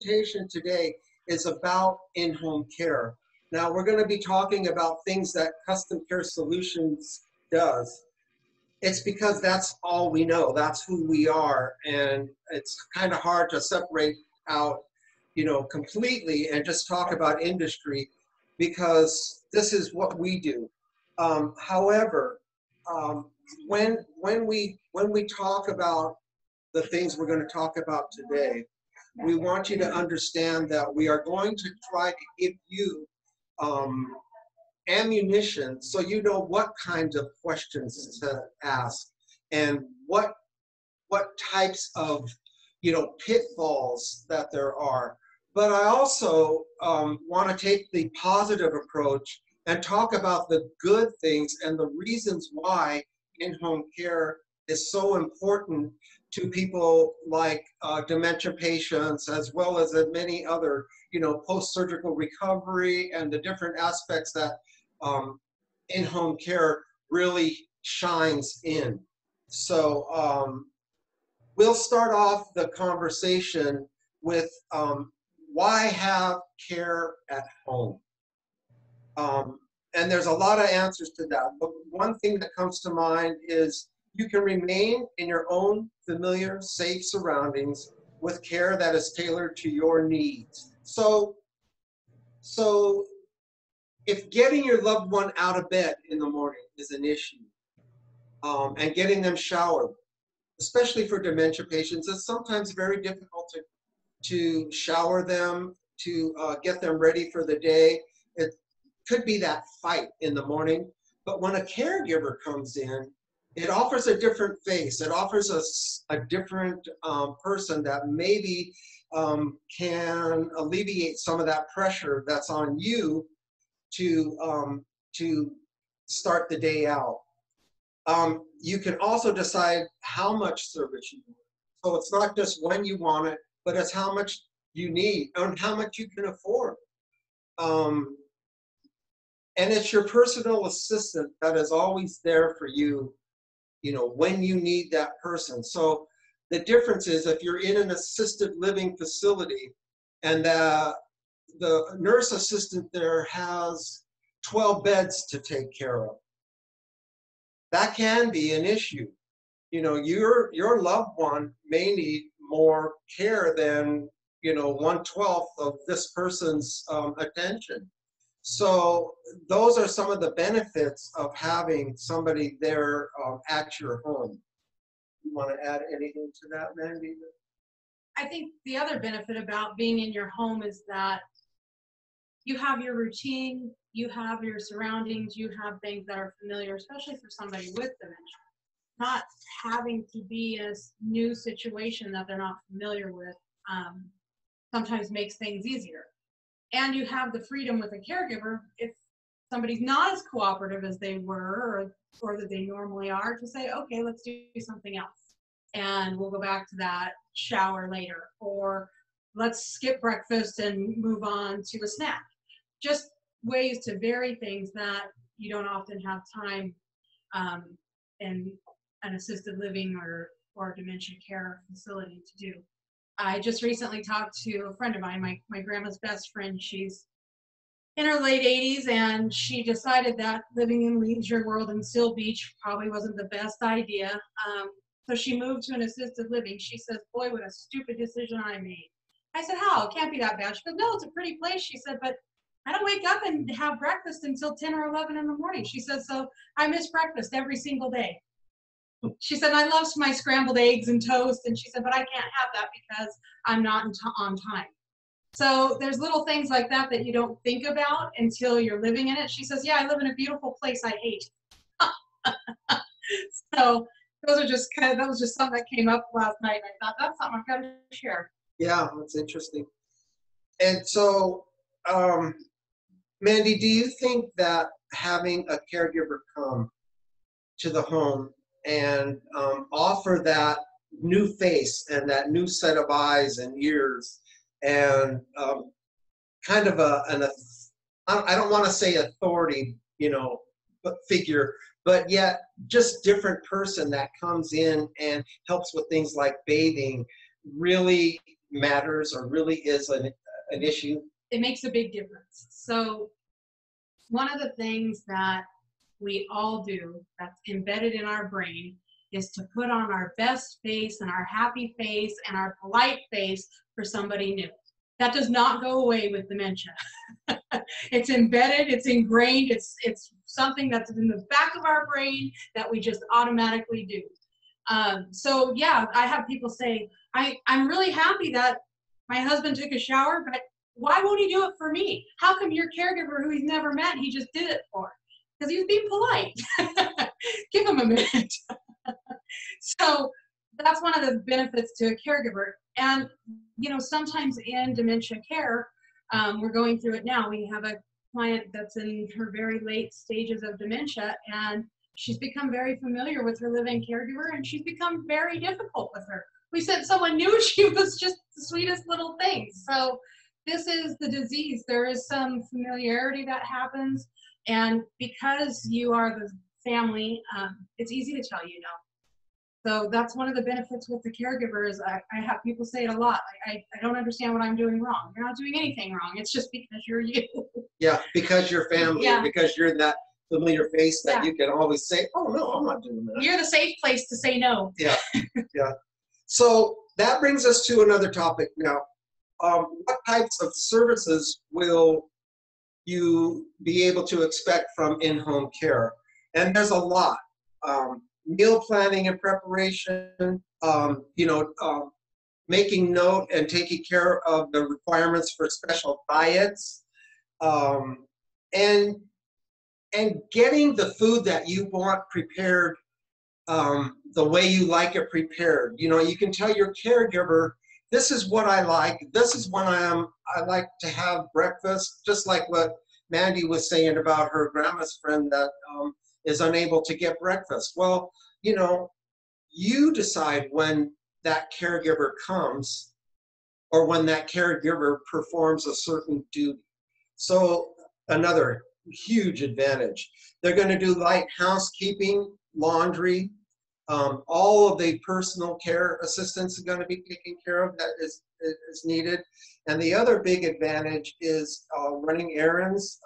presentation today is about in-home care. Now, we're going to be talking about things that Custom Care Solutions does. It's because that's all we know. That's who we are. And it's kind of hard to separate out, completely and just talk about industry because this is what we do. However, when we talk about the things we're going to talk about today, we want you to understand that we are going to try to give you ammunition so you know what kinds of questions to ask and what types of pitfalls that there are. But I also want to take the positive approach and talk about the good things and the reasons why in-home care is so important to people like dementia patients, as well as many other, post-surgical recovery and the different aspects that in-home care really shines in. So we'll start off the conversation with why have care at home? And there's a lot of answers to that, but one thing that comes to mind is you can remain in your own familiar, safe surroundings with care that is tailored to your needs. So if getting your loved one out of bed in the morning is an issue, and getting them showered, especially for dementia patients, it's sometimes very difficult to shower them, to get them ready for the day. It could be that fight in the morning, but when a caregiver comes in, it offers a different face. It offers us a different person that maybe can alleviate some of that pressure that's on you to start the day out. You can also decide how much service you want. So it's not just when you want it, but it's how much you need and how much you can afford. And it's your personal assistant that is always there for you, when you need that person. So the difference is if you're in an assisted living facility and the nurse assistant there has 12 beds to take care of, that can be an issue. Your loved one may need more care than 1/12 of this person's attention. So those are some of the benefits of having somebody there at your home. You want to add anything to that, Mandy? I think the other benefit about being in your home is that you have your routine, you have your surroundings, you have things that are familiar, especially for somebody with dementia. Not having to be in a new situation that they're not familiar with sometimes makes things easier. And you have the freedom with a caregiver, if somebody's not as cooperative as they were or that they normally are, to say, okay, let's do something else. And we'll go back to that shower later, or let's skip breakfast and move on to a snack. Just ways to vary things that you don't often have time in an assisted living or dementia care facility to do. I just recently talked to a friend of mine, my grandma's best friend. She's in her late 80s, and she decided that living in Leisure World in Seal Beach probably wasn't the best idea. So she moved to an assisted living. She says, boy, what a stupid decision I made. I said, how? It can't be that bad. She goes, no, it's a pretty place. She said, but I don't wake up and have breakfast until 10 or 11 in the morning. She said, so I miss breakfast every single day. She said, I love my scrambled eggs and toast. And she said, but I can't have that because I'm not on time. So there's little things like that that you don't think about until you're living in it. She says, yeah, I live in a beautiful place I hate. So that was just something that came up last night. And I thought, that's something I've got to share. Yeah, that's interesting. And so, Mandy, do you think that having a caregiver come to the home and offer that new face and that new set of eyes and ears and kind of I don't want to say authority, figure, but yet just different person that comes in and helps with things like bathing, really matters or really is an issue? It makes a big difference. So one of the things that we all do that's embedded in our brain is to put on our best face and our happy face and our polite face for somebody new. That does not go away with dementia. It's embedded, it's ingrained, it's something that's in the back of our brain that we just automatically do. So yeah, I have people say, I'm really happy that my husband took a shower, but why won't he do it for me? How come your caregiver who he's never met, he just did it for? Because he was being polite. Give him a minute. So that's one of the benefits to a caregiver. And, you know, sometimes in dementia care, we're going through it now. We have a client that's in her very late stages of dementia, and she's become very familiar with her living caregiver, and she's become very difficult with her. We sent someone new, she was just the sweetest little thing. So this is the disease. There is some familiarity that happens, and because you are the family, it's easy to tell you no. So that's one of the benefits with the caregivers. I have people say it a lot. I don't understand what I'm doing wrong. You're not doing anything wrong. It's just because you're you. Yeah, because you're family, Yeah. because you're that familiar face that Yeah. you can always say, oh, no, I'm not doing that. You're the safe place to say no. Yeah, yeah. So that brings us to another topic now. What types of services will you be able to expect from in-home care? And there's a lot. Meal planning and preparation, making note and taking care of the requirements for special diets, and getting the food that you want prepared the way you like it prepared. You know, you can tell your caregiver, this is what I like, this is when I like to have breakfast, just like what Mandy was saying about her grandma's friend that is unable to get breakfast. Well, you know, you decide when that caregiver comes or when that caregiver performs a certain duty. So another huge advantage. They're going to do light housekeeping, laundry, all of the personal care assistance is going to be taken care of that is needed. And the other big advantage is running errands,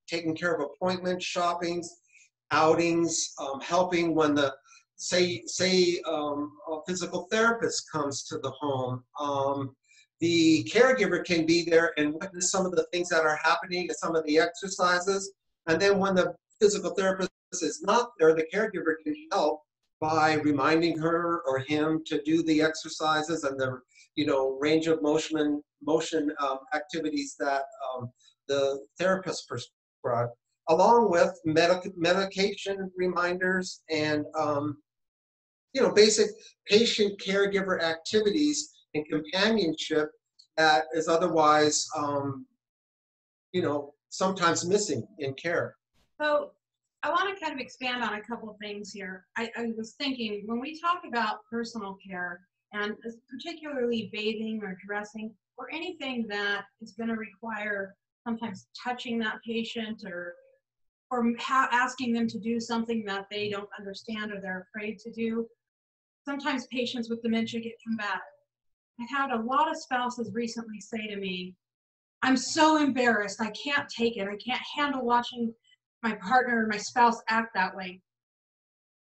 taking care of appointments, shoppings, outings, helping when the say a physical therapist comes to the home. The caregiver can be there and witness some of the things that are happening and some of the exercises. And then when the physical therapist is not there, the caregiver can help by reminding her or him to do the exercises and the range of motion activities that the therapist prescribed, along with medication reminders and basic patient caregiver activities and companionship that is otherwise sometimes missing in care. So I want to kind of expand on a couple of things here. I was thinking, when we talk about personal care, and particularly bathing or dressing, or anything that is going to require sometimes touching that patient or asking them to do something that they don't understand or they're afraid to do, sometimes patients with dementia get combative. I've had a lot of spouses recently say to me, I'm so embarrassed, I can't take it, I can't handle watching my partner or my spouse act that way.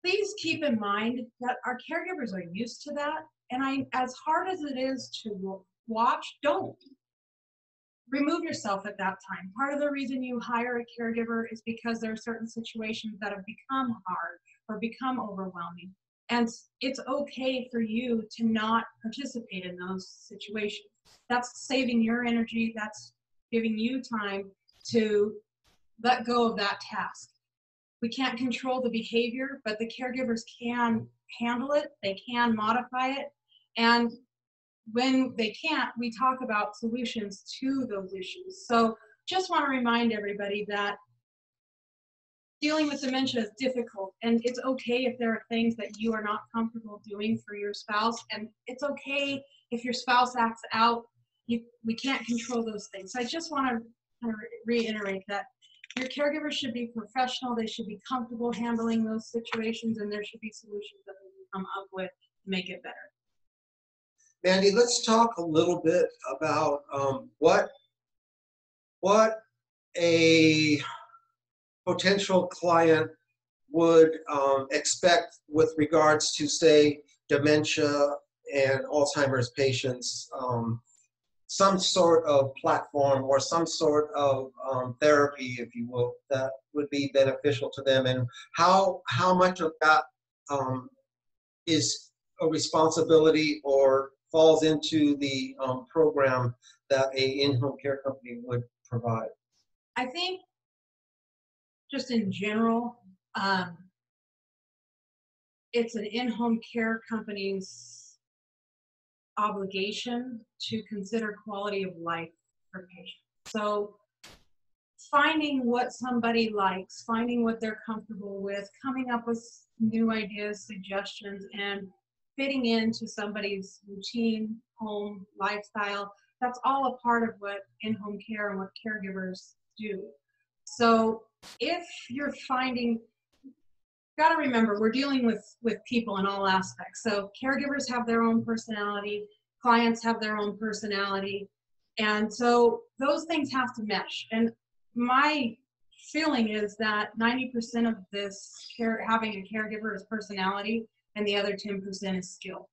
Please keep in mind that our caregivers are used to that, and as hard as it is to watch, don't. Remove yourself at that time. Part of the reason you hire a caregiver is because there are certain situations that have become hard or become overwhelming. And it's okay for you to not participate in those situations. That's saving your energy. That's giving you time to let go of that task. We can't control the behavior, but the caregivers can handle it. They can modify it. And when they can't, we talk about solutions to those issues. So just want to remind everybody that dealing with dementia is difficult, and it's okay if there are things that you are not comfortable doing for your spouse, and it's okay if your spouse acts out. We can't control those things. So I just want to kind of reiterate that your caregivers should be professional, they should be comfortable handling those situations, and there should be solutions that they can come up with to make it better. Mandy, let's talk a little bit about what a potential client would expect with regards to, say, dementia and Alzheimer's patients, some sort of platform or some sort of therapy, if you will, that would be beneficial to them, and how much of that is a responsibility or falls into the program that a in-home care company would provide. I think just in general, it's an in-home care company's obligation to consider quality of life for patients. So finding what somebody likes, finding what they're comfortable with, coming up with new ideas, suggestions, and fitting into somebody's routine, home, lifestyle, that's all a part of what in-home care and what caregivers do. So if you're finding, got to remember, we're dealing with people in all aspects. So caregivers have their own personality, clients have their own personality, and so those things have to mesh. And my feeling is that 90% of this having a caregiver is personality, and the other 10% is skill.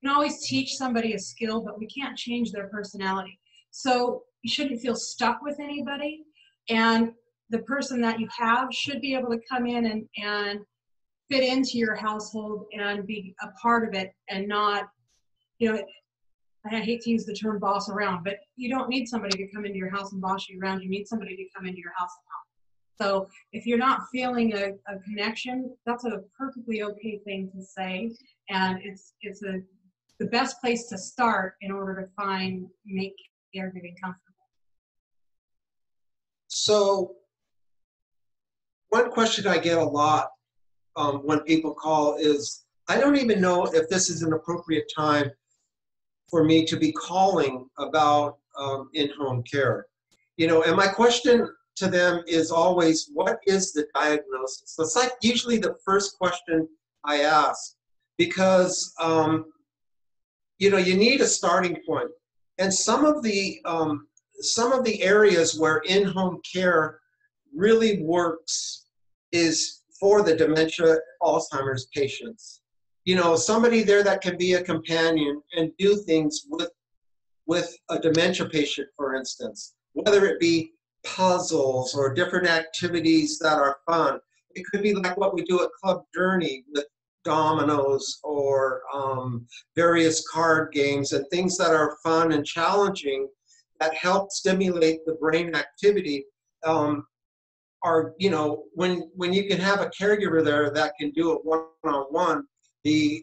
You can always teach somebody a skill, but we can't change their personality. So you shouldn't feel stuck with anybody, and the person that you have should be able to come in and fit into your household and be a part of it, and not, you know, I hate to use the term boss around, but you don't need somebody to come into your house and boss you around. You need somebody to come into your house and help. So if you're not feeling a connection, that's a perfectly okay thing to say, and it's the best place to start in order to make caregiving comfortable. So one question I get a lot when people call is, I don't even know if this is an appropriate time for me to be calling about in-home care. And my question to them is always, what is the diagnosis? That's like usually the first question I ask, because you need a starting point. And some of the areas where in-home care really works is for the dementia, Alzheimer's patients. Somebody there that can be a companion and do things with a dementia patient, for instance, whether it be puzzles or different activities that are fun. It could be like what we do at Club Journey with dominoes or various card games and things that are fun and challenging that help stimulate the brain activity. Are, when you can have a caregiver there that can do it one-on-one, the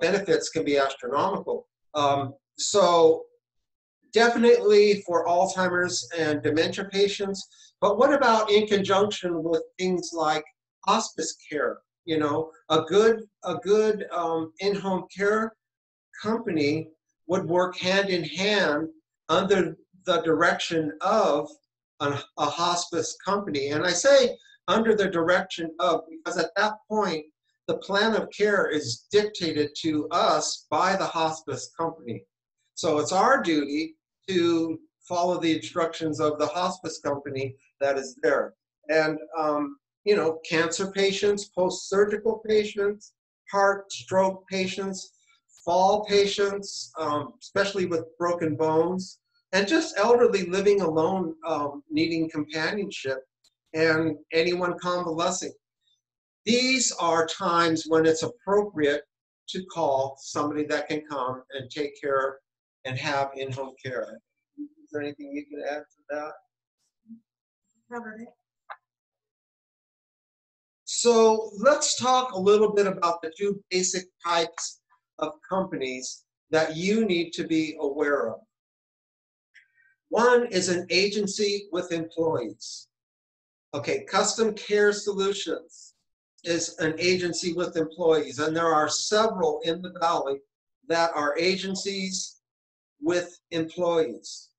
benefits can be astronomical. So definitely for Alzheimer's and dementia patients, but what about in conjunction with things like hospice care? A good in-home care company would work hand in hand under the direction of a hospice company. And I say under the direction of, because at that point, the plan of care is dictated to us by the hospice company. So it's our duty to follow the instructions of the hospice company that is there. And, cancer patients, post-surgical patients, heart, stroke patients, fall patients, especially with broken bones, and just elderly living alone, needing companionship, and anyone convalescing. These are times when it's appropriate to call somebody that can come and take care and have in-home care. Is there anything you can add to that? Covered it. So let's talk a little bit about the two basic types of companies that you need to be aware of. One is an agency with employees. Okay, Custom Care Solutions is an agency with employees, and there are several in the Valley that are agencies with employees.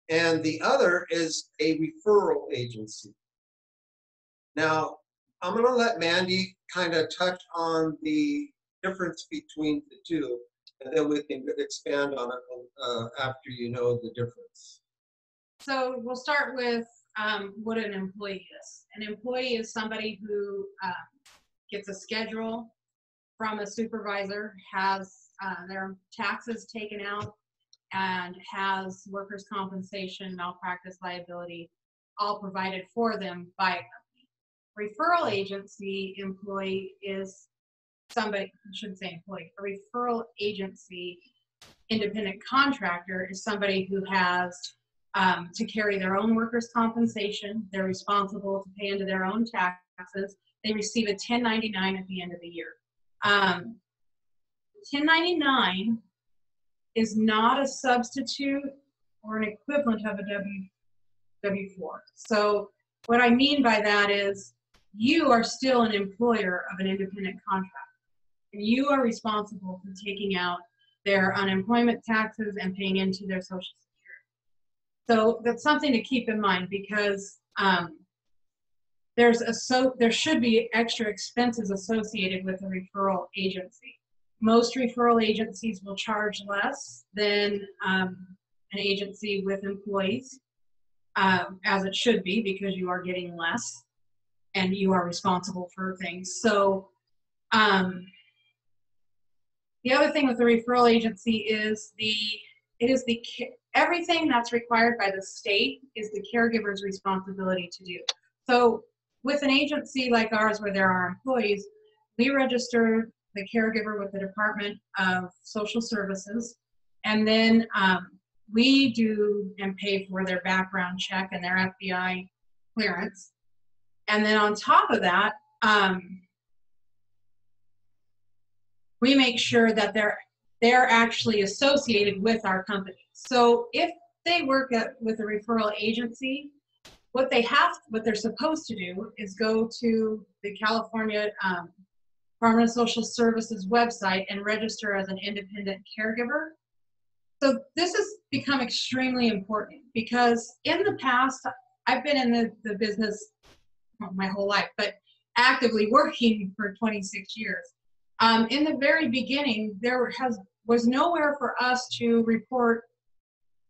And the other is a referral agency. Now, I'm going to let Mandy kind of touch on the difference between the two, And then we can expand on it after you know the difference. So we'll start with what an employee is. An employee is somebody who gets a schedule from a supervisor, has their taxes taken out, and has workers' compensation, malpractice liability, all provided for them by a company. Referral agency employee is somebody, I shouldn't say employee, a referral agency independent contractor is somebody who has to carry their own workers' compensation. They're responsible to pay into their own taxes. They receive a 1099 at the end of the year. 1099 is not a substitute or an equivalent of a W-4. So what I mean by that is you are still an employer of an independent contractor, and you are responsible for taking out their unemployment taxes and paying into their Social Security. So that's something to keep in mind, because there should be extra expenses associated with a referral agency. Most referral agencies will charge less than an agency with employees, as it should be, because you are getting less and you are responsible for things. So the other thing with the referral agency is everything that's required by the state is the caregiver's responsibility to do. So with an agency like ours, where there are employees, we register the caregiver with the Department of Social Services, and then we do and pay for their background check and their FBI clearance. And then on top of that, we make sure that they're actually associated with our company. So if they work with a referral agency, what they're supposed to do is go to the California Department of Social Services website and register as an independent caregiver. So this has become extremely important, because in the past, I've been in the business my whole life, but actively working for 26 years. In the very beginning, there was nowhere for us to report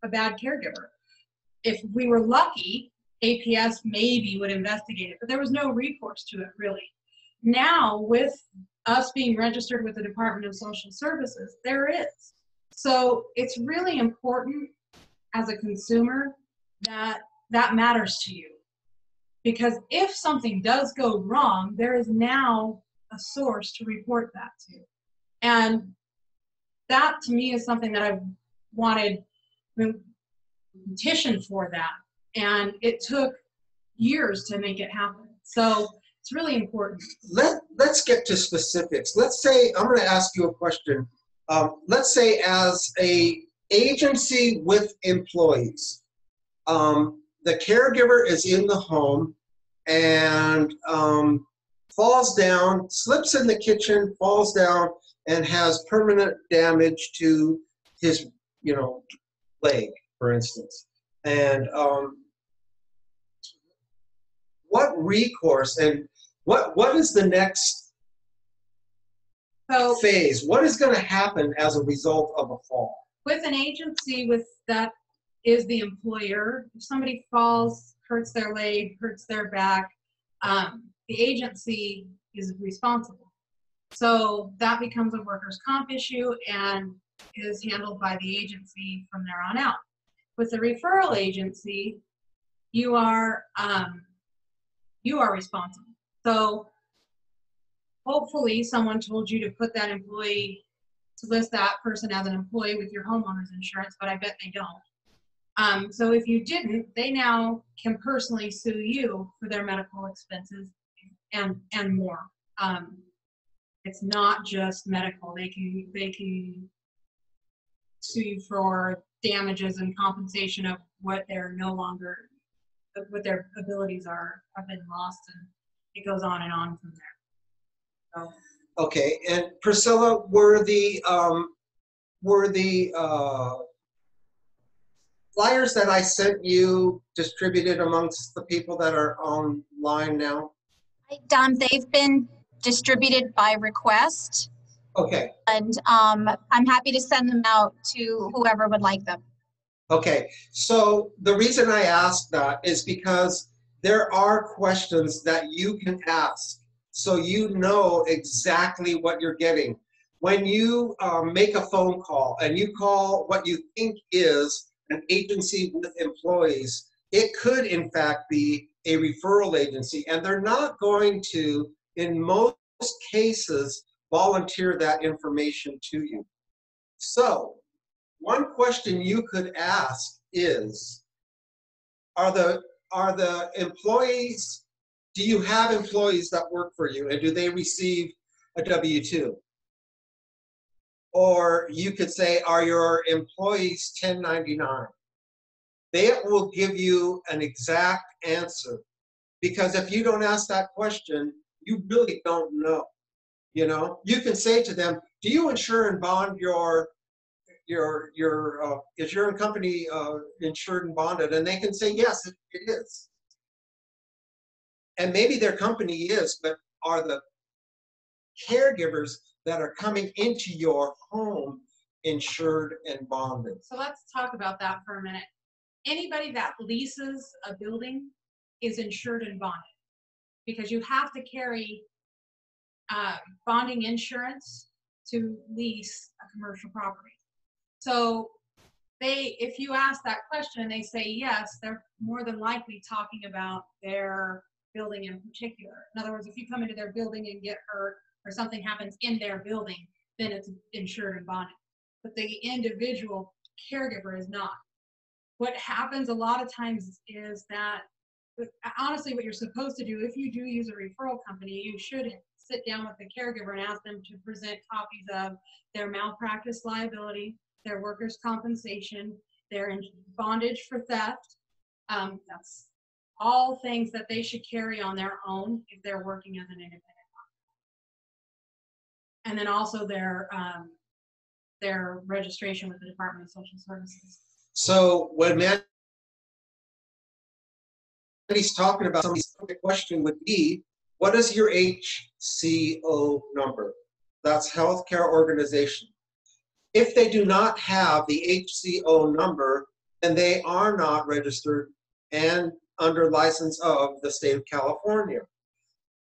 a bad caregiver. If we were lucky, APS maybe would investigate it, but there was no recourse to it, really. Now, with us being registered with the Department of Social Services, there is. So it's really important as a consumer that that matters to you, because if something does go wrong, there is now a source to report that to. And that, to me, is something that I've wanted to petition for that. And it took years to make it happen. So it's really important. Let's get to specifics. Let's say, I'm going to ask you a question. Let's say as a agency with employees, the caregiver is in the home and falls down, slips in the kitchen, falls down, and has permanent damage to his, leg, for instance. And what recourse and what is the next phase? What is going to happen as a result of a fall? With an agency that is the employer, if somebody falls, hurts their leg, hurts their back, the agency is responsible. So that becomes a workers' comp issue and is handled by the agency from there on out. With the referral agency, you are responsible. So hopefully someone told you to put that employee, to list that person as an employee with your homeowner's insurance, but I bet they don't. So if you didn't, they now can personally sue you for their medical expenses and more. It's not just medical. They can sue you for damages and compensation of what their abilities have been lost, and it goes on and on from there. So. Okay, and Priscilla, were the flyers that I sent you distributed amongst the people that are online now? They've been distributed by request. Okay. And I'm happy to send them out to whoever would like them. Okay. So the reason I ask that is because there are questions that you can ask so you know exactly what you're getting. When you make a phone call and you call what you think is an agency with employees, it could in fact be a referral agency, and they're not going to, in most cases, volunteer that information to you. So one question you could ask is, are the employees, do you have employees that work for you, and do they receive a W-2? Or you could say, are your employees 1099? They will give you an exact answer, because if you don't ask that question, you really don't know. You know, you can say to them, do you insure and bond your is your company insured and bonded? And they can say, yes, it is. And maybe their company is, but are the caregivers that are coming into your home insured and bonded? So let's talk about that for a minute. Anybody that leases a building is insured and bonded, because you have to carry bonding insurance to lease a commercial property. So if you ask that question and they say yes, they're more than likely talking about their building in particular. In other words, if you come into their building and get hurt or something happens in their building, then it's insured and bonded. But the individual caregiver is not. What happens a lot of times is that, honestly, what you're supposed to do, if you do use a referral company, you should sit down with the caregiver and ask them to present copies of their malpractice liability, their workers' compensation, their bondage for theft. That's all things that they should carry on their own if they're working as an independent contractor. And then also their registration with the Department of Social Services. So when Mandy's talking about somebody's question would be, what is your HCO number? That's healthcare organization. If they do not have the HCO number, then they are not registered and under license of the state of California.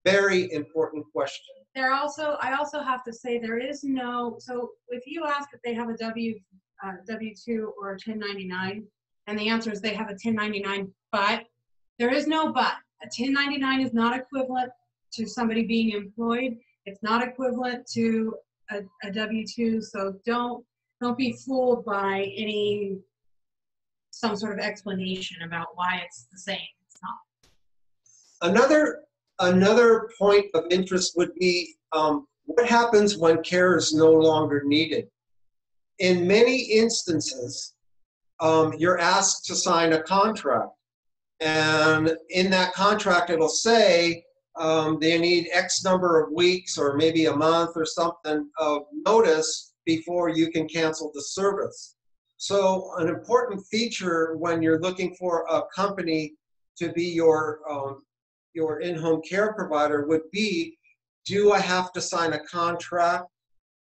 Very important question. I also have to say there is no, so if you ask if they have a W-2 or a 1099, and the answer is they have a 1099, but there is no but. A 1099 is not equivalent to somebody being employed. It's not equivalent to a W-2, so don't be fooled by some sort of explanation about why it's the same. It's not. Another point of interest would be what happens when care is no longer needed. In many instances, you're asked to sign a contract, and in that contract it'll say they need X number of weeks or maybe a month or something of notice before you can cancel the service. So an important feature when you're looking for a company to be your in-home care provider would be, do I have to sign a contract?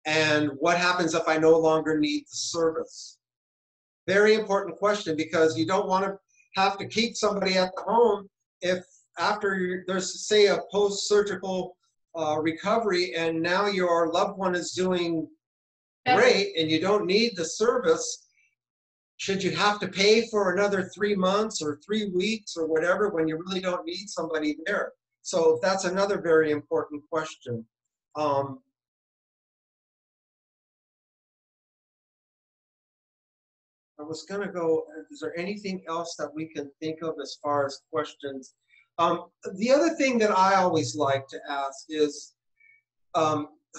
And what happens if I no longer need the service? Very important question, because you don't want to have to keep somebody at the home if after there's, say, a post-surgical recovery and now your loved one is doing great and you don't need the service. Should you have to pay for another 3 months or 3 weeks or whatever when you really don't need somebody there? So that's another very important question. I was going to go, is there anything else that we can think of as far as questions? The other thing that I always like to ask is,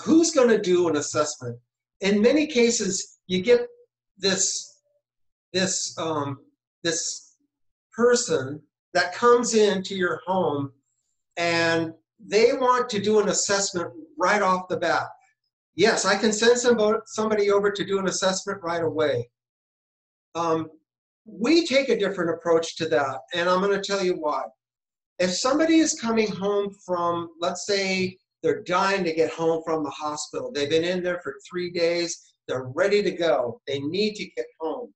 who's going to do an assessment? In many cases, you get this person that comes into your home and they want to do an assessment right off the bat. Yes, I can send somebody over to do an assessment right away. We take a different approach to that, and I'm going to tell you why. If somebody is coming home from, let's say, They're dying to get home from the hospital. They've been in there for 3 days. They're ready to go. They need to get home.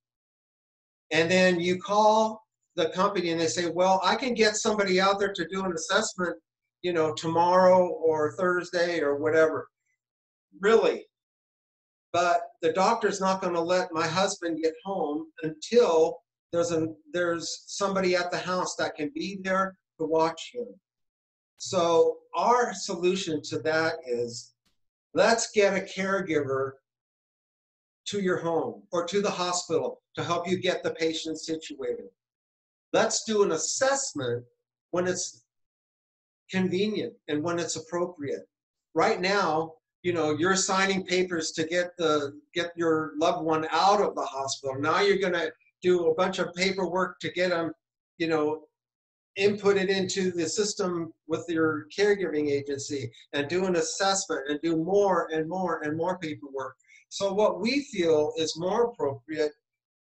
And then you call the company and they say, well, I can get somebody out there to do an assessment, you know, tomorrow or Thursday or whatever. Really? But the doctor's not going to let my husband get home until there's somebody at the house that can be there to watch him. So our solution to that is, let's get a caregiver to your home or to the hospital to help you get the patient situated. Let's do an assessment when it's convenient and when it's appropriate. Right now, you know, you're signing papers to get your loved one out of the hospital. Now you're going to do a bunch of paperwork to get them, you know, inputted into the system with your caregiving agency and do an assessment and do more and more and more paperwork. So what we feel is more appropriate,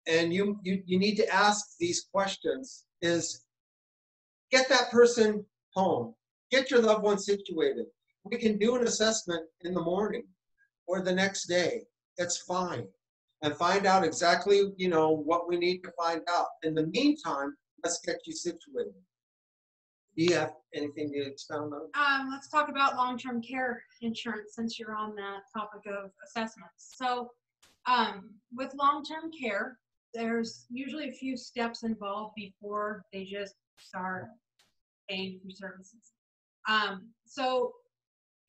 and you need to ask these questions, is get that person home, get your loved one situated. We can do an assessment in the morning or the next day. It's fine. And find out exactly, you know, what we need to find out. In the meantime, let's get you situated. Do you have anything to expound on? Let's talk about long-term care insurance since you're on that topic of assessments. So with long-term care, there's usually a few steps involved before they just start paying for services. So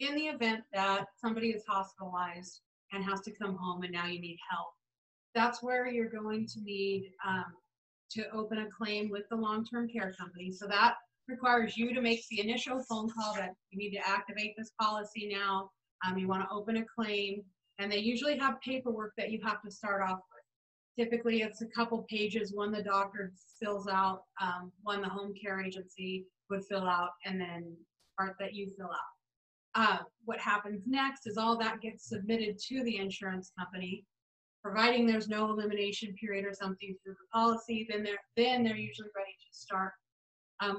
in the event that somebody is hospitalized and has to come home and now you need help, that's where you're going to need to open a claim with the long-term care company. So that requires you to make the initial phone call that you need to activate this policy now. You want to open a claim, and they usually have paperwork that you have to start off with. Typically, it's a couple pages, one the doctor fills out, one the home care agency would fill out, and then part that you fill out. What happens next is all that gets submitted to the insurance company, providing there's no elimination period or something through the policy. Then they're usually ready to start.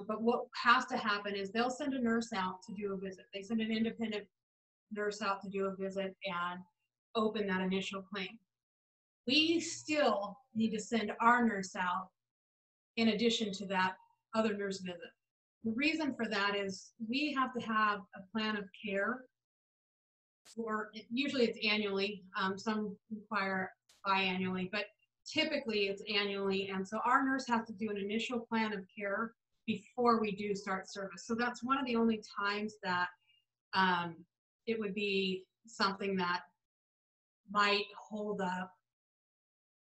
But what has to happen is they'll send a nurse out to do a visit. They send an independent nurse out to do a visit and open that initial claim. We still need to send our nurse out in addition to that other nurse visit. The reason for that is we have to have a plan of care for, usually it's annually, some require biannually, but typically it's annually. And so our nurse has to do an initial plan of care before we do start service. So that's one of the only times that it would be something that might hold up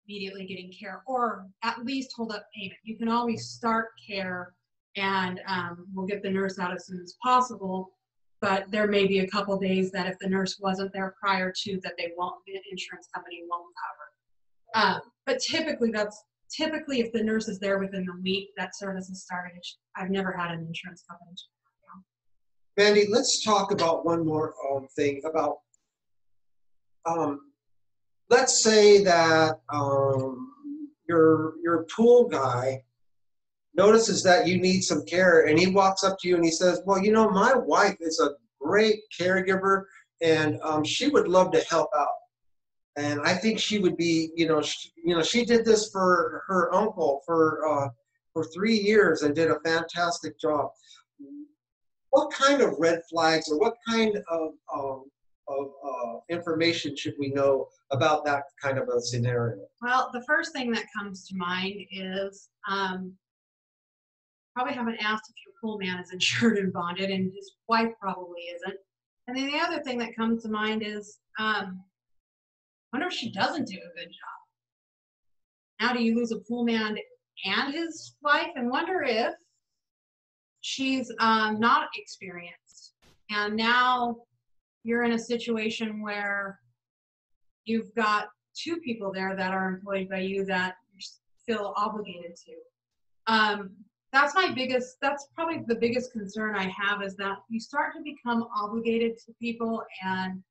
immediately getting care, or at least hold up payment. You can always start care and we'll get the nurse out as soon as possible, but there may be a couple days that if the nurse wasn't there prior to that, the insurance company won't cover. But typically if the nurse is there within the week that service has started. I've never had an insurance company. Mandy, let's talk about one more thing about, let's say that your pool guy notices that you need some care, and he walks up to you and he says, well, you know, my wife is a great caregiver and she would love to help out. And I think she would be, she did this for her uncle for 3 years and did a fantastic job. What kind of red flags or what kind of information should we know about that kind of a scenario? Well, the first thing that comes to mind is probably haven't asked if your pool man is insured and bonded, and his wife probably isn't. And then the other thing that comes to mind is, wonder if she doesn't do a good job. Now do you lose a pool man and his wife? And wonder if she's not experienced. And now you're in a situation where you've got 2 people there that are employed by you that you feel obligated to. That's probably the biggest concern I have, is that you start to become obligated to people, and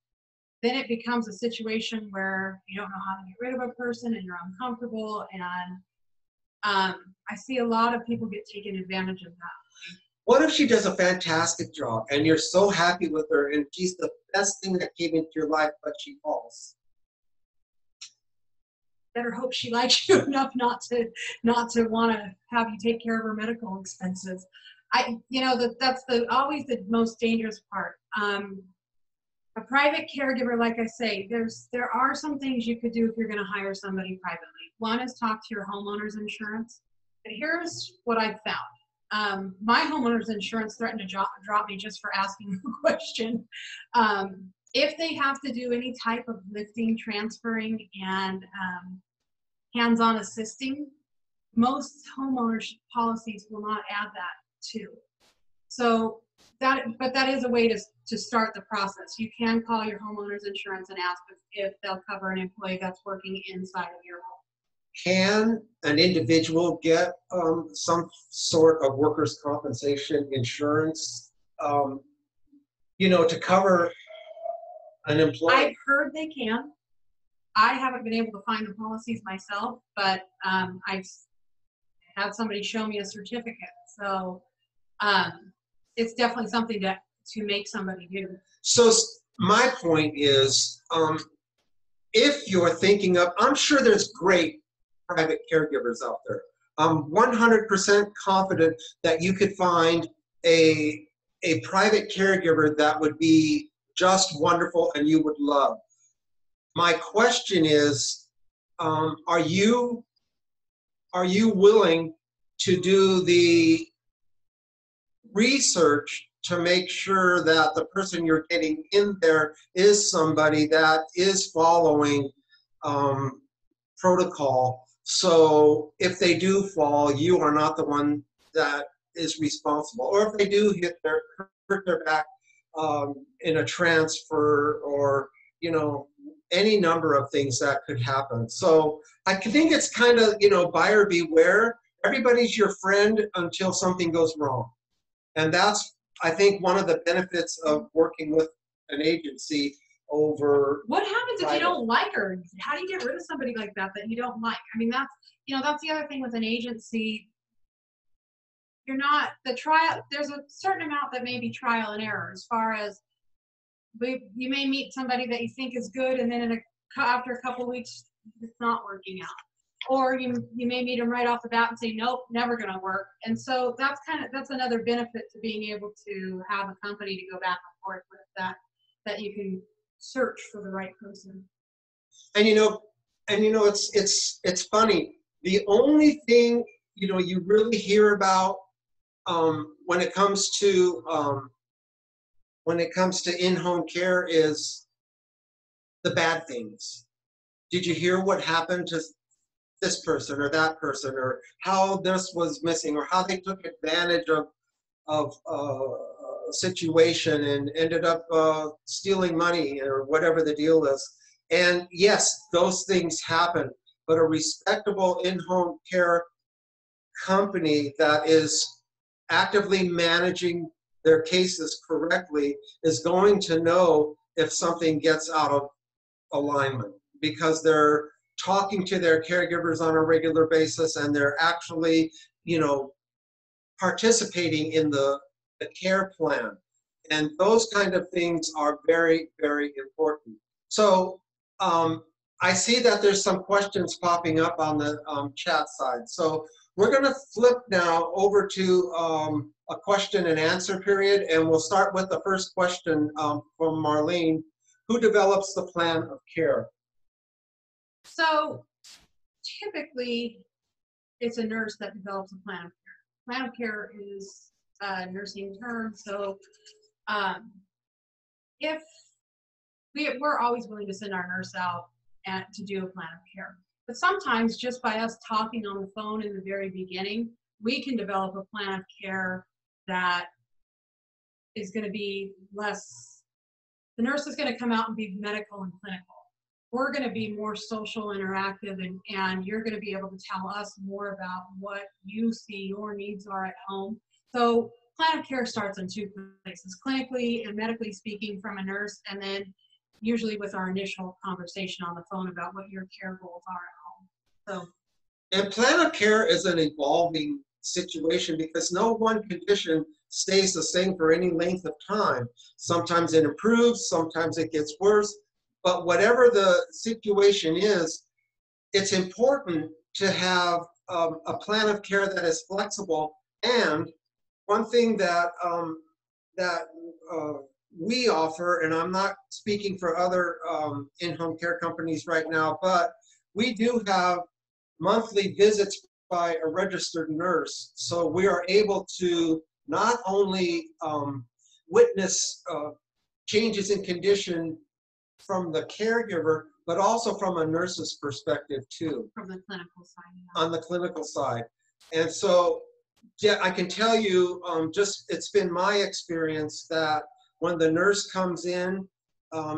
then it becomes a situation where you don't know how to get rid of a person and you're uncomfortable. And I see a lot of people get taken advantage of that. What if she does a fantastic job and you're so happy with her and she's the best thing that came into your life, but she falls? Better hope she likes you enough not to want to have you take care of her medical expenses. That's always the most dangerous part. A private caregiver, like I say, there are some things you could do if you're going to hire somebody privately. One is talk to your homeowner's insurance. And here's what I've found. My homeowner's insurance threatened to drop me just for asking a question. If they have to do any type of lifting, transferring, and hands-on assisting, most homeowners policies will not add that too. So but that is a way to start the process. You can call your homeowner's insurance and ask if they'll cover an employee that's working inside of your home. Can an individual get some sort of workers' compensation insurance, to cover an employee? I've heard they can. I haven't been able to find the policies myself, but I've had somebody show me a certificate. So it's definitely something to make somebody do. So my point is, if you're thinking of, I'm sure there's great private caregivers out there. I'm 100% confident that you could find a private caregiver that would be just wonderful and you would love. My question is, are you willing to do the research to make sure that the person you're getting in there is somebody that is following protocol? So if they do fall, you are not the one that is responsible. Or if they do hurt their back in a transfer, or any number of things that could happen. So I think it's kind of, buyer beware. Everybody's your friend until something goes wrong. And that's, I think, one of the benefits of working with an agency over. What happens if you don't like her? How do you get rid of somebody like that you don't like? I mean, that's the other thing with an agency. You're not the trial. There's a certain amount that may be trial and error, as far as you may meet somebody that you think is good, and then after a couple of weeks, it's not working out. Or you may meet them right off the bat and say, nope, never going to work. And so that's another benefit to being able to have a company to go back and forth with, that you can search for the right person. And it's funny. The only thing you really hear about when it comes to in-home care is the bad things. Did you hear what happened to this person or that person, or how this was missing, or how they took advantage of a situation and ended up stealing money, or whatever the deal is? And yes, those things happen, but a respectable in-home care company that is actively managing their cases correctly is going to know if something gets out of alignment, because they're talking to their caregivers on a regular basis, and they're actually, participating in the care plan. And those kind of things are very, very important. So I see that there's some questions popping up on the chat side. So we're going to flip now over to a question and answer period, and we'll start with the first question from Marlene. Who develops the plan of care? So typically, it's a nurse that develops a plan of care. Plan of care is a nursing term, so if we're always willing to send our nurse out to do a plan of care. But sometimes just by us talking on the phone in the very beginning, we can develop a plan of care that is going to be less, the nurse is going to come out and be medical and clinical. We're going to be more social, interactive, and you're going to be able to tell us more about what you see your needs are at home. So plan of care starts in two places, clinically and medically speaking from a nurse, and then usually with our initial conversation on the phone about what your care goals are at home. So, and plan of care is an evolving situation, because no one condition stays the same for any length of time. Sometimes it improves, sometimes it gets worse, but whatever the situation is, it's important to have a plan of care that is flexible. And one thing that we offer, and I'm not speaking for other in-home care companies right now, but we do have monthly visits by a registered nurse. So we are able to not only witness changes in condition from the caregiver, but also from a nurse's perspective too. From the clinical side. Yeah. On the clinical side. And so yeah, I can tell you, it's been my experience that when the nurse comes in,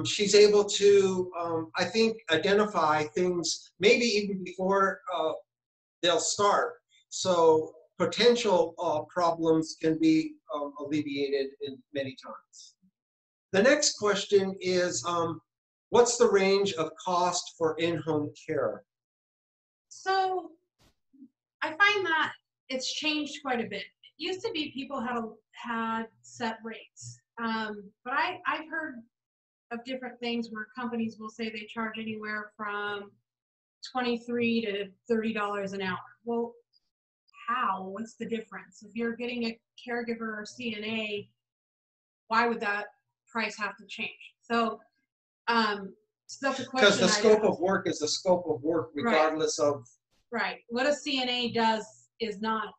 she's able to, I think, identify things maybe even before they'll start. So potential problems can be alleviated in many times. The next question is, what's the range of cost for in-home care? So I find that it's changed quite a bit. It used to be people had set rates, but I've heard of different things where companies will say they charge anywhere from $23 to $30 an hour. Well, how? What's the difference? If you're getting a caregiver or CNA, why would that price have to change? So, so that's a question. Because the scope of work is the scope of work, regardless of. Right. What a CNA does is not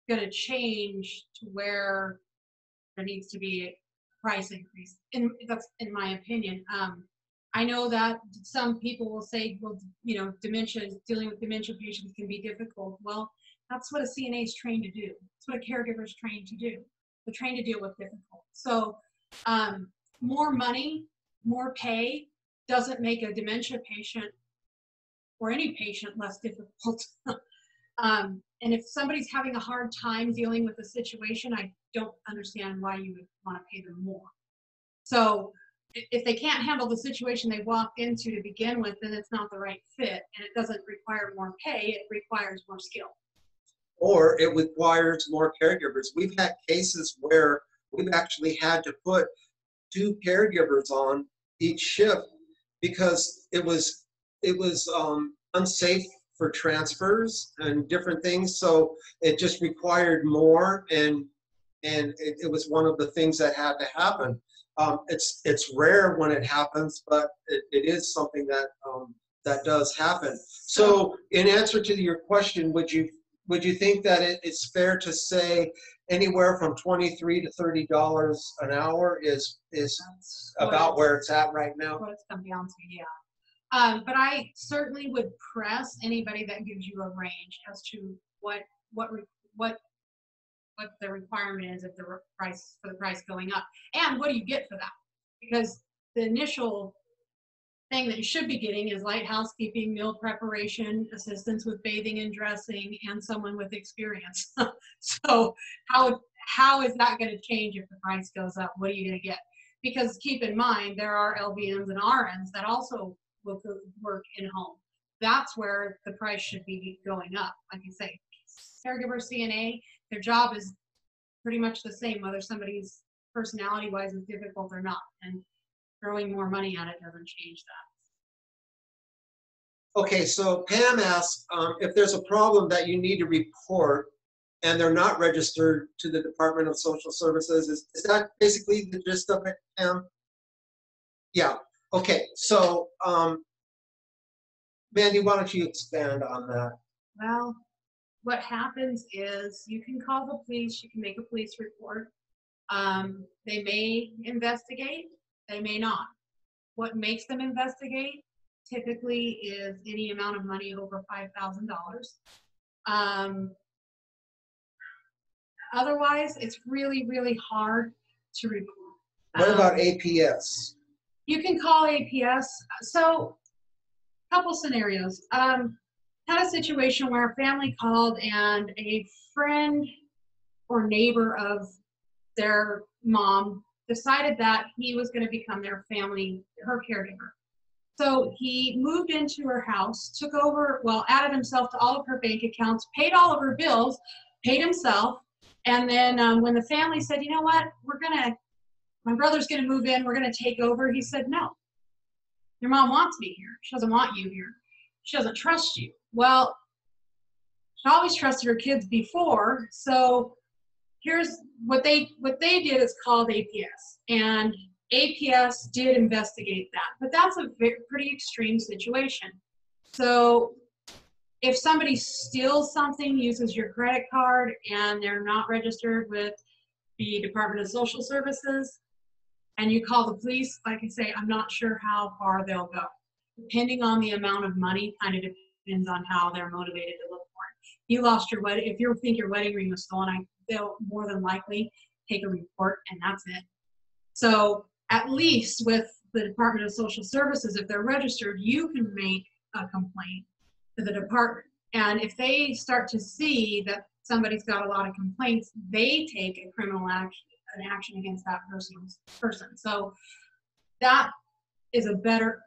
going to change to where there needs to be a price increase. And that's in my opinion. I know that some people will say, well, you know, dealing with dementia patients can be difficult. Well, that's what a CNA is trained to do. That's what a caregiver is trained to do. They're trained to deal with difficult. So more money, more pay doesn't make a dementia patient or any patient less difficult. And if somebody's having a hard time dealing with a situation, I don't understand why you would want to pay them more. So if they can't handle the situation they walked into to begin with, then it's not the right fit, and it doesn't require more pay, it requires more skill. Or it requires more caregivers. We've had cases where we've actually had to put 2 caregivers on each shift because it was unsafe for transfers and different things. So it just required more, and it was one of the things that had to happen. It's rare when it happens, but it is something that that does happen. So in answer to your question, would you think that it's fair to say anywhere from $23 to $30 an hour is about where it's at right now? What it's come down to, yeah. But I certainly would press anybody that gives you a range as to what the requirement is of the price for the price going up, and what do you get for that? Because the initial thing that you should be getting is light housekeeping, meal preparation, assistance with bathing and dressing, and someone with experience. So how is that going to change if the price goes up? What are you going to get? Because keep in mind, there are LVNs and RNs that also will work in home. That's where the price should be going up. Like you say, caregiver, CNA, their job is pretty much the same, whether somebody's personality-wise is difficult or not. And throwing more money at it doesn't change that. Okay, so Pam asks if there's a problem that you need to report and they're not registered to the Department of Social Services. Is that basically the gist of it, Pam? Yeah, okay, so Mandy, why don't you expand on that? Well, what happens is you can call the police, you can make a police report. They may investigate, they may not. What makes them investigate typically is any amount of money over $5,000. Otherwise, it's really, really hard to report. What about APS? You can call APS. So, a couple scenarios. Had a situation where a family called and a friend or neighbor of their mom decided that he was going to become her caregiver. So he moved into her house, took over, added himself to all of her bank accounts, paid all of her bills, paid himself, And then when the family said, you know what, my brother's gonna move in, we're gonna take over, he said, no. Your mom wants me here. She doesn't want you here. She doesn't trust you. Well, she always trusted her kids before, so here's what they did is called APS, and APS did investigate that, but that's a pretty extreme situation. So if somebody steals something, uses your credit card, and they're not registered with the Department of Social Services, and you call the police, like I say, I'm not sure how far they'll go. Depending on the amount of money, kind of depends on how they're motivated to look for it. You lost your wedding, if you think your wedding ring was stolen, they'll more than likely take a report, and that's it. So at least with the Department of Social Services, if they're registered, you can make a complaint to the department. And if they start to see that somebody's got a lot of complaints, they take a criminal action against that person. So that is a better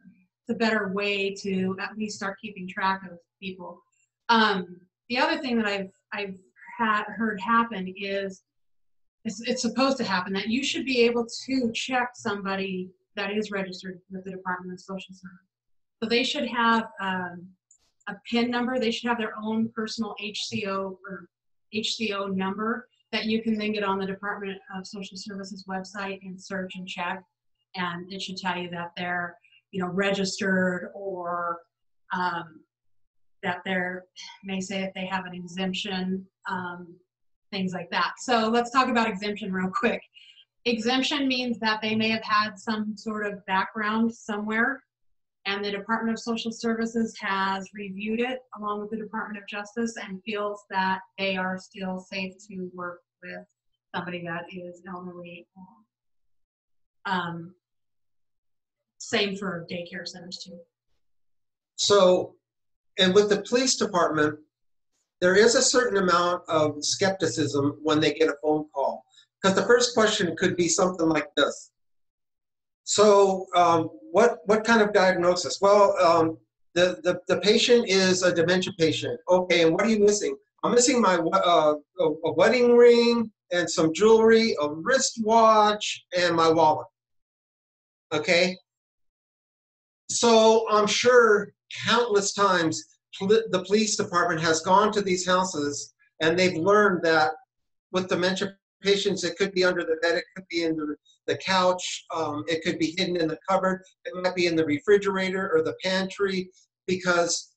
way to at least start keeping track of people. The other thing that I've heard happen is it's supposed to happen that you should be able to check somebody that is registered with the Department of Social Services. So they should have a PIN number. They should have their own personal HCO or HCO number that you can then get on the Department of Social Services website and search and check, and it should tell you that they're, you know, registered, or that they're, may say if they have an exemption, things like that. So let's talk about exemption real quick. Exemption means that they may have had some sort of background somewhere, and the Department of Social Services has reviewed it along with the Department of Justice and feels that they are still safe to work with somebody that is elderly. Same for daycare centers too. So, and with the police department, there is a certain amount of skepticism when they get a phone call, because the first question could be something like this. So what kind of diagnosis? Well, the patient is a dementia patient. Okay, and what are you missing? I'm missing my a wedding ring and some jewelry, a wristwatch, and my wallet. Okay? So I'm sure countless times the police department has gone to these houses, and they've learned that with dementia patients, it could be under the bed, it could be in the couch, it could be hidden in the cupboard, it might be in the refrigerator or the pantry, because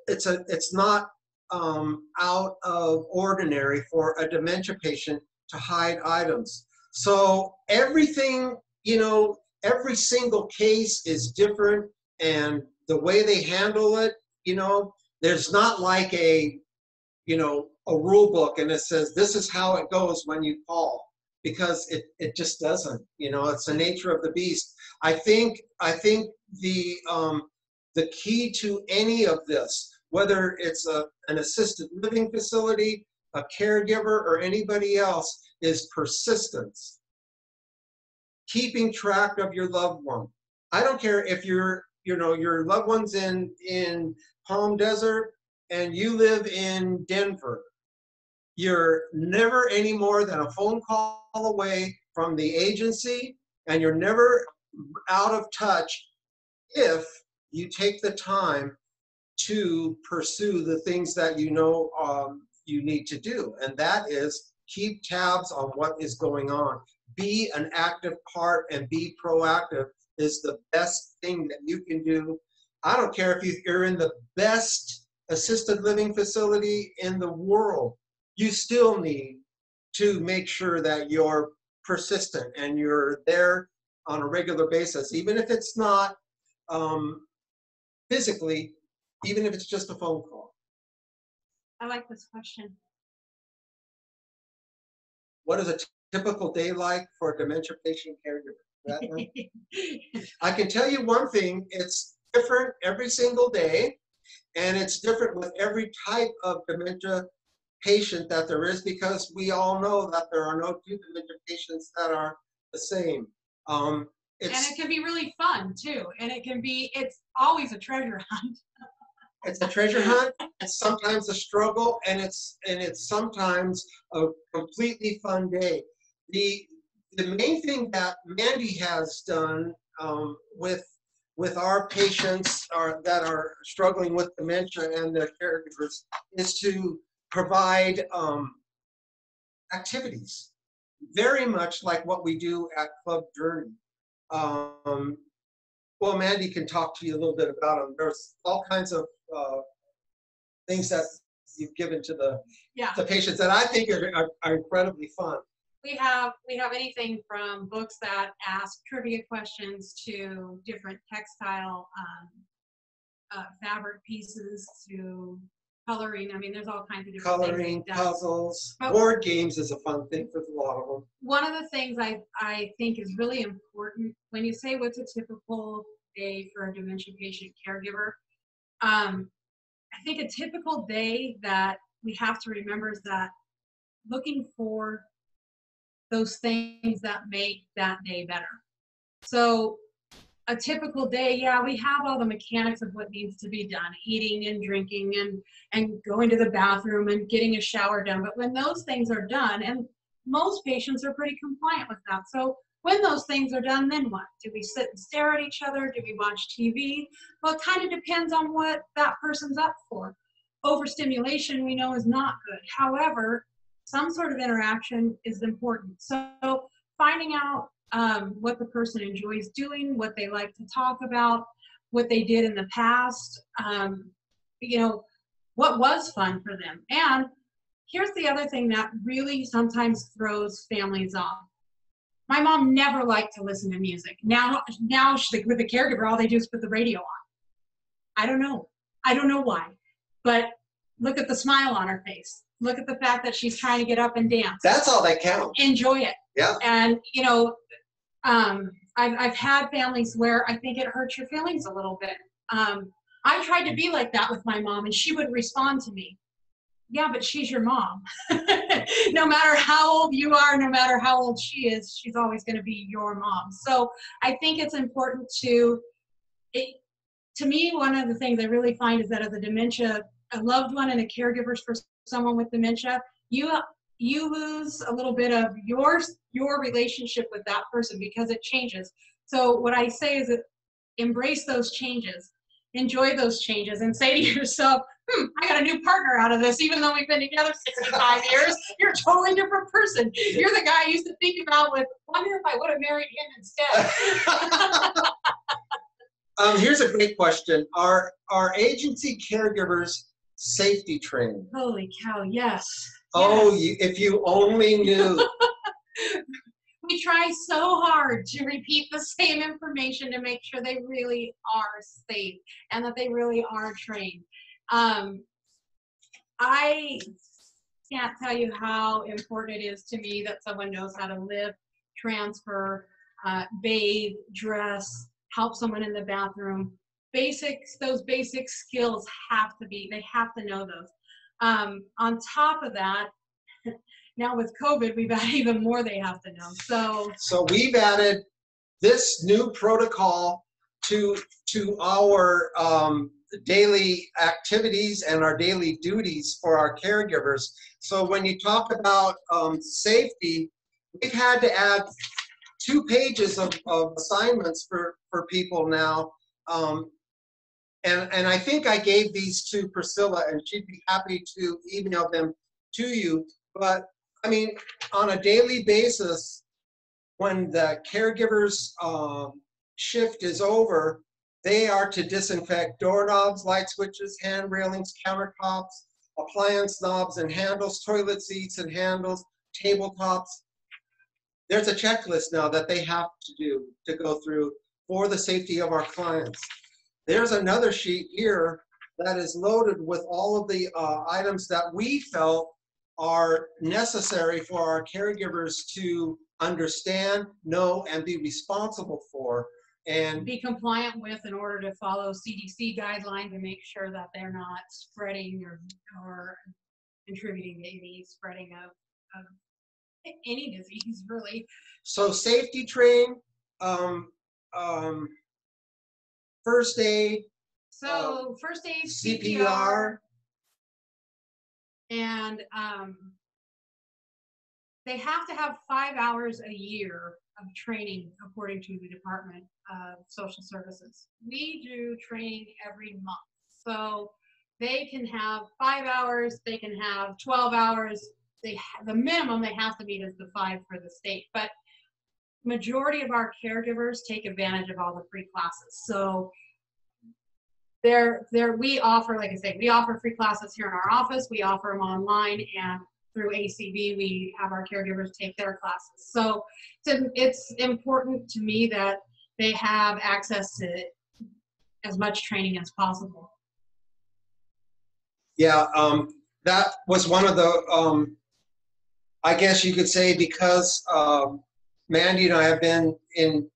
it's not out of ordinary for a dementia patient to hide items. So everything, you know, every single case is different, and the way they handle it, you know, there's not like a rule book and it says this is how it goes when you call, because it just doesn't. You know, it's the nature of the beast. I think the key to any of this, whether it's an assisted living facility, a caregiver, or anybody else, is persistence. Keeping track of your loved one. I don't care if your loved one's in Palm Desert and you live in Denver. You're never any more than a phone call away from the agency, and you're never out of touch if you take the time to pursue the things that you know you need to do, and that is keep tabs on what is going on. Be an active part and be proactive is the best thing that you can do. I don't care if you're in the best assisted living facility in the world, you still need to make sure that you're persistent and you're there on a regular basis, even if it's not physically, even if it's just a phone call. I like this question. What is a typical day like for a dementia patient caregiver? I can tell you one thing, it's different every single day, and it's different with every type of dementia patient that there is, because we all know that there are no two dementia patients that are the same. And it can be really fun too, and it's always a treasure hunt. It's a treasure hunt. It's sometimes a struggle, and it's sometimes a completely fun day. The main thing that Mandy has done with our patients that are struggling with dementia and their caregivers is to provide activities, very much like what we do at Club Journey. Well, Mandy can talk to you a little bit about them. There's all kinds of things that you've given to the patients that I think are incredibly fun. We have anything from books that ask trivia questions to different textile fabric pieces to coloring. I mean, there's all kinds of different coloring, things. Puzzles, board games is a fun thing for a lot of them. One of the things I think is really important when you say what's a typical day for a dementia patient caregiver, I think a typical day that we have to remember is that looking for those things that make that day better. So a typical day, yeah, we have all the mechanics of what needs to be done, eating and drinking and going to the bathroom and getting a shower done. But when those things are done, and most patients are pretty compliant with that. So when those things are done, then what? Do we sit and stare at each other? Do we watch TV? Well, it kind of depends on what that person's up for. Overstimulation, we know, is not good. However, some sort of interaction is important. So finding out what the person enjoys doing, what they like to talk about, what they did in the past, what was fun for them. And here's the other thing that really sometimes throws families off. My mom never liked to listen to music. Now she's with a caregiver, all they do is put the radio on. I don't know why, but look at the smile on her face. Look at the fact that she's trying to get up and dance. That's all that counts. Enjoy it. Yeah. And I've had families where I think it hurts your feelings a little bit. I tried to be like that with my mom, and she would respond to me, yeah, but she's your mom. No matter how old you are, no matter how old she is, she's always going to be your mom. So I think it's important to me, one of the things I really find is that as a loved one and a caregiver for someone with dementia, you lose a little bit of your relationship with that person because it changes. So what I say is that embrace those changes, enjoy those changes, and say to yourself, I got a new partner out of this, even though we've been together 65 years. You're a totally different person. You're the guy I used to think about with, wonder if I would have married him instead. Here's a great question. Are agency caregivers safety trained? Holy cow, yes. Oh, yes. if you only knew. We try so hard to repeat the same information to make sure they really are safe and that they really are trained. I can't tell you how important it is to me that someone knows how to live, transfer, bathe, dress, help someone in the bathroom. Those basic skills they have to know those. On top of that, now with COVID, we've added even more they have to know. So we've added this new protocol to our daily activities and our daily duties for our caregivers. So when you talk about safety, we've had to add 2 pages of assignments for people now. And I think I gave these to Priscilla, and she'd be happy to email them to you. But I mean, on a daily basis, when the caregiver's shift is over, they are to disinfect doorknobs, light switches, hand railings, countertops, appliance knobs and handles, toilet seats and handles, tabletops. There's a checklist now that they have to go through for the safety of our clients. There's another sheet here that is loaded with all of the items that we felt are necessary for our caregivers to understand, know, and be responsible for. And be compliant with in order to follow CDC guidelines and make sure that they're not spreading or contributing to any spreading of any disease, really. So safety train, first aid, So first aid, CPR. And they have to have 5 hours a year of training according to the Department of Social Services. We do training every month. So they can have 5 hours, they can have 12 hours. The minimum they have to meet is the 5 for the state. But majority of our caregivers take advantage of all the free classes. So we offer, like I say, we offer free classes here in our office. We offer them online, and through ACB, we have our caregivers take their classes. So it's important to me that they have access to as much training as possible. Yeah, that was one of the, I guess you could say, because Mandy and I have been in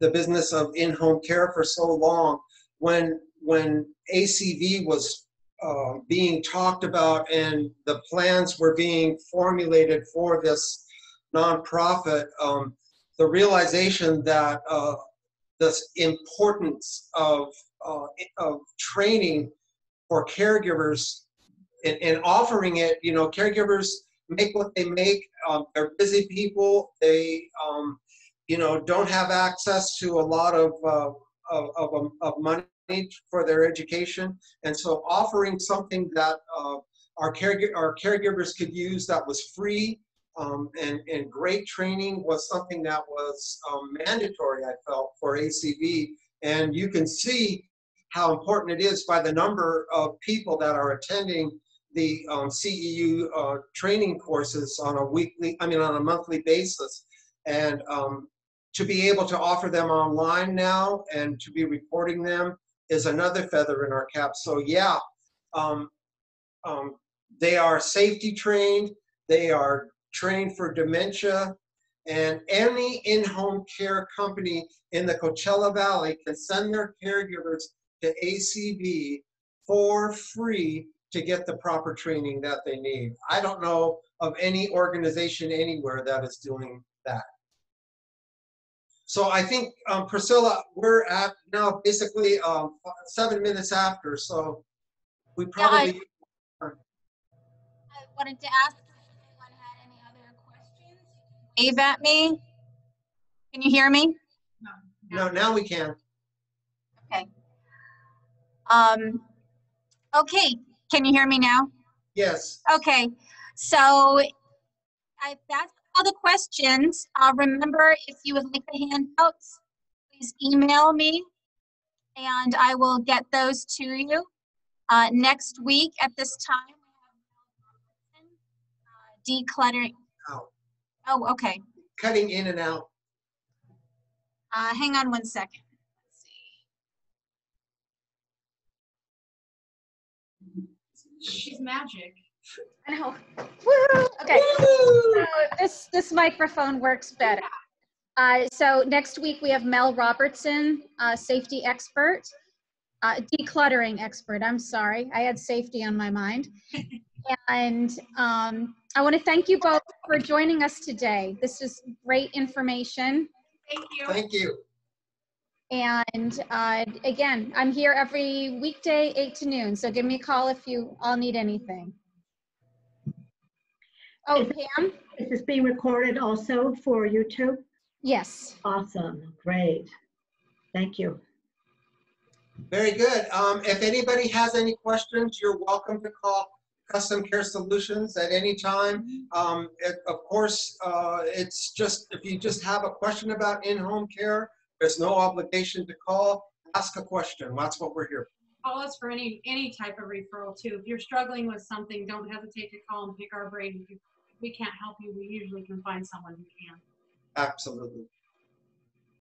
the business of in-home care for so long. When ACV was being talked about and the plans were being formulated for this nonprofit, the realization that the importance of training for caregivers and offering it, you know, caregivers make what they make. They're busy people. They, you know, don't have access to a lot of money for their education, and so offering something that our caregivers could use that was free and great training was something that was mandatory, I felt, for ACV. And you can see how important it is by the number of people that are attending the CEU training courses on a monthly basis. And to be able to offer them online now and to be recording them is another feather in our cap. So yeah, they are safety trained, they are trained for dementia, and any in-home care company in the Coachella Valley can send their caregivers to ACB for free to get the proper training that they need. I don't know of any organization anywhere that is doing that. So I think, Priscilla, we're at now basically 7 minutes after, so we probably... I wanted to ask if anyone had any other questions. Wave at me. Can you hear me? No, now we can. Okay. Okay, can you hear me now? Yes. Okay, so that's all the questions. Remember, if you would like the handouts, please email me and I will get those to you. Next week at this time, we have decluttering. Out. Oh, okay. Cutting in and out. Hang on one second. Let's She's magic. I know. Woo! Okay. So this microphone works better. So next week we have Mel Robertson, safety expert, decluttering expert. I'm sorry, I had safety on my mind. And I want to thank you both for joining us today. This is great information. Thank you. Thank you. And again, I'm here every weekday, 8 to noon. So give me a call if you all need anything. Oh, Pam? Is this being recorded also for YouTube? Yes. Awesome, great. Thank you. Very good. If anybody has any questions, you're welcome to call Custom Care Solutions at any time. Of course, it's just, if you just have a question about in-home care, there's no obligation to call. Ask a question. That's what we're here for. Call us for any type of referral too. If you're struggling with something, don't hesitate to call and pick our brain. If we can't help you, we usually can find someone who can. Absolutely.